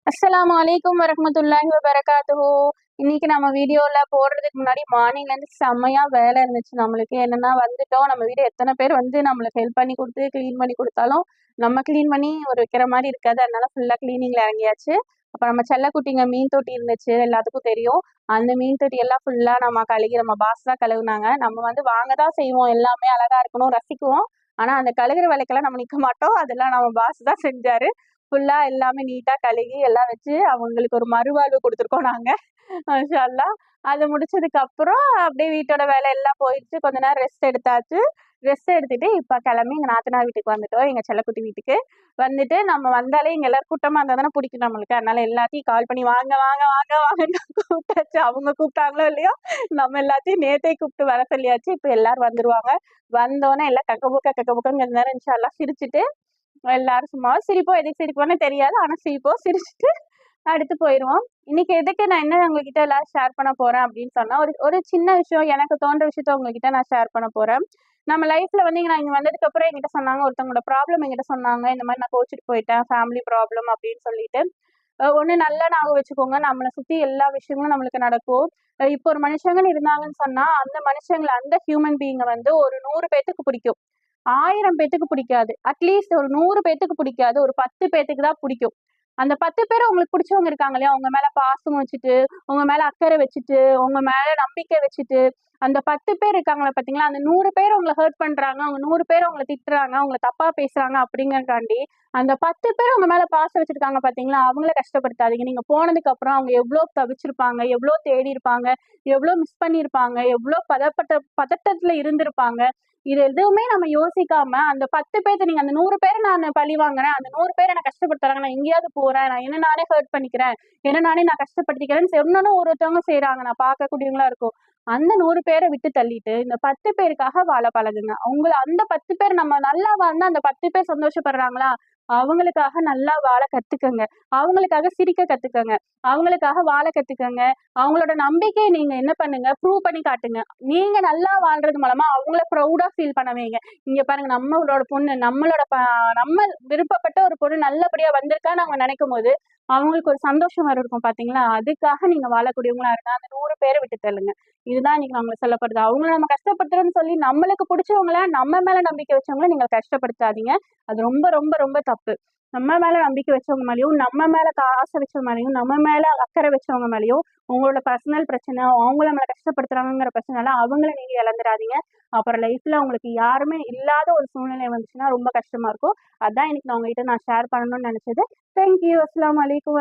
அஸ்ஸலாமு அலைக்கும் வரஹ்மத்துல்லாஹி வபரகாத்துஹு. இன்னைக்கு நம்ம வீடியோல போடுறதுக்கு முன்னாடி மார்னிங்ல இருந்து செம்மையா வேலை இருந்துச்சு நம்மளுக்கு. என்னன்னா வந்துட்டோம், நம்ம வீடு எத்தனை பேர் வந்து நம்மளுக்கு ஹெல்ப் பண்ணி கொடுத்து க்ளீன் பண்ணி கொடுத்தாலும் நம்ம க்ளீன் பண்ணி ஒரு வைக்கிற மாதிரி இருக்காது. அதனால ஃபுல்லா க்ளீனிங்ல இறங்கியாச்சு. அப்ப நம்ம செல்லக்குட்டிங்க மீன் தொட்டி இருந்துச்சு, எல்லாத்துக்கும் தெரியும். அந்த மீன் தொட்டி எல்லாம் ஃபுல்லா நம்ம கழுகி நம்ம பாஸ் தான் கழுவுனாங்க. நம்ம வந்து வாங்க தான் செய்வோம், எல்லாமே அழகா இருக்கணும் ரசிக்குவோம். ஆனா அந்த கழுகுற வேலைக்கெல்லாம் நம்ம நிக்க மாட்டோம். அதெல்லாம் நம்ம பாஸ் தான் செஞ்சாரு. ஃபுல்லா எல்லாமே நீட்டா கழுகி எல்லாம் வச்சு அவங்களுக்கு ஒரு மறுவாழ்வு குடுத்துருக்கோம் நாங்க. மாஷா அல்லாஹ். அது முடிச்சதுக்கு அப்புறம் அப்படியே வீட்டோட வேலை எல்லாம் போயிடுச்சு. கொஞ்ச நேரம் ரெஸ்ட் எடுத்தாச்சு. ரெஸ்ட் எடுத்துட்டு இப்ப கிளம்பி எங்க நாத்தனார் வீட்டுக்கு வந்துட்டோம். எங்க செல்லக்குட்டி வீட்டுக்கு. வந்துட்டு நம்ம வந்தாலே இங்க எல்லாரும் கூட்டமா இருந்தா தானே பிடிக்கும் நம்மளுக்கு. அதனால எல்லாத்தையும் கால் பண்ணி வாங்க, வாங்க, வாங்க, வாங்கன்னு கூப்பிட்டாச்சு. அவங்க கூப்பிட்டாங்களோ இல்லையோ, நம்ம எல்லாத்தையும் நேத்தே கூப்பிட்டு வர சொல்லியாச்சு. இப்ப எல்லாரும் வந்துருவாங்க. வந்தோனே எல்லாம் கக்க புக்கன்னு கொஞ்ச நேரம் இன்ஷா அல்லாஹ் சிரிச்சுட்டு எல்லாரும் சும்மா சிரிப்போம். எதுக்கு சிரிப்போம்னு தெரியாது. ஆனா சிரிப்போம். சிரிச்சுட்டு அடுத்து போயிருவோம். இன்னைக்கு எதுக்கு நான் என்ன உங்ககிட்ட எல்லாம் ஷேர் பண்ண போறேன் அப்படின்னு சொன்னா, ஒரு ஒரு சின்ன விஷயம் எனக்கு தோன்ற விஷயத்த உங்ககிட்ட நான் ஷேர் பண்ண போறேன். நம்ம லைஃப்ல வந்து நான் இங்க வந்ததுக்கு அப்புறம் என்கிட்ட சொன்னாங்க, ஒருத்தவங்களோட ப்ராப்ளம் என்கிட்ட சொன்னாங்க. இந்த மாதிரி நான் கோச்சிட்டு போயிட்டேன். ஃபேமிலி ப்ராப்ளம் அப்படின்னு சொல்லிட்டு. ஒண்ணு நல்லா ஞாபகம் வச்சுக்கோங்க. நம்மள சுத்தி எல்லா விஷயங்களும் நம்மளுக்கு நடக்கும். இப்போ ஒரு மனுஷங்கன்னு இருந்தாங்கன்னு சொன்னா, அந்த மனுஷங்கள அந்த ஹியூமன் பீயிங்க வந்து ஒரு 100 பேத்துக்கு பிடிக்கும். 1000 பேத்துக்கு பிடிக்காது. அட்லீஸ்ட் ஒரு 100 பேத்துக்கு பிடிக்காது. ஒரு 10 பேத்துக்கு தான் பிடிக்கும். அந்த 10 பேர் உங்களுக்கு பிடிச்சவங்க இருக்காங்க இல்லையா? உங்க மேல பாசம் வச்சுட்டு, உங்க மேல அக்கறை வச்சுட்டு, உங்க மேல நம்பிக்கை வச்சுட்டு, அந்த 10 பேர் இருக்காங்களா பார்த்தீங்களா? அந்த 100 பேர் உங்கள ஹர்ட் பண்றாங்க. அவங்க 100 பேர் உங்கள திட்டுறாங்க, உங்கள தப்பா பேசுறாங்க அப்படிங்கறதுக்காண்டி, அந்த 10 பேர் உங்க மேல பாசம் வச்சிருக்காங்க பார்த்தீங்களா? அவங்கள கஷ்டப்படுத்தாதீங்க. நீங்க போனதுக்கு அப்புறம் அவங்க எவ்ளோ தவிச்சிருப்பாங்க, எவ்ளோ தேடியிருப்பாங்க, எவ்ளோ மிஸ் பண்ணியிருப்பாங்க, எவ்ளோ பதட்டத்துல இருந்திருப்பாங்க. இது எதுவுமே நம்ம யோசிக்காம, அந்த 10 பேத்த நீங்க அந்த 100 பேர நானு பழி வாங்குறேன். அந்த 100 பேர் என்ன கஷ்டப்படுத்துறாங்க. நான் எங்கேயாவது போறேன். நான் என்ன நானே ஹர்ட் பண்ணிக்கிறேன். என்ன நானே நான் கஷ்டப்படுத்திக்கிறேன்னு சொன்னோனே ஒருத்தவங்க செய்றாங்க. நான் பார்க்கக்கூடியவங்களா இருக்கும். அந்த 100 பேர விட்டு தள்ளிட்டு, இந்த 10 பேருக்காக வாழ பழகுங்க. உங்கள அந்த 10 பேர் நம்ம நல்லா வாழ்ந்தா அந்த 10 பேர் சந்தோஷப்படுறாங்களா? அவங்களுக்காக நல்லா வாழ கத்துக்கங்க. அவங்களுக்காக சிரிக்க கத்துக்கங்க. அவங்களுக்காக வாழ கத்துக்கங்க. அவங்களோட நம்பிக்கைய நீங்க என்ன பண்ணுங்க, ப்ரூவ் பண்ணி காட்டுங்க. நீங்க நல்லா வாழ்றது மூலமா அவங்கள ப்ரவுடா ஃபீல் பண்ண வைங்க. இங்க பாருங்க நம்மளோட பொண்ணு, நம்ம விருப்பப்பட்ட ஒரு பொண்ணு நல்லபடியா வந்திருக்கான்னு அவங்க நினைக்கும்போது, அவங்களுக்கு ஒரு சந்தோஷம் இருக்கும் பார்த்தீங்களா? அதுக்காக நீங்க வாழக்கூடியவங்களா இருங்க. அந்த 100 பேர விட்டு தள்ளுங்க. இதுதான் இன்னைக்கு நான் உங்களுக்கு சொல்லப்படுது. அவங்கள நம்ம கஷ்டப்படுத்துறோம்ன்னு சொல்லி நம்மளுக்கு புடிச்சவங்கள, நம்ம மேல நம்பிக்கை வச்சவங்கள நீங்க கஷ்டப்படுத்தாதீங்க. அது ரொம்ப ரொம்ப ரொம்ப தப்பு. நம்ம மேல நம்பிக்கை வச்சவங்க மேலயும், நம்ம மேல ஆசை வச்சவங்க மேலயும், நம்ம மேல அக்கறை வச்சவங்க மேலயும், உங்களோட பர்சனல் பிரச்சனை, அவங்கள நம்மள கஷ்டப்படுத்துறாங்கங்கிற பிரச்சனைனால அவங்கள நீங்க இழந்துராதீங்க. அப்புறம் லைஃப்ல உங்களுக்கு யாருமே இல்லாத ஒரு சூழ்நிலை வந்துச்சுன்னா ரொம்ப கஷ்டமா இருக்கும். அதான் இன்னைக்கு நான் உங்ககிட்ட ஷேர் பண்ணணும்னு நினைச்சது. Thank you. அஸ்ஸலாமு அலைக்கும்.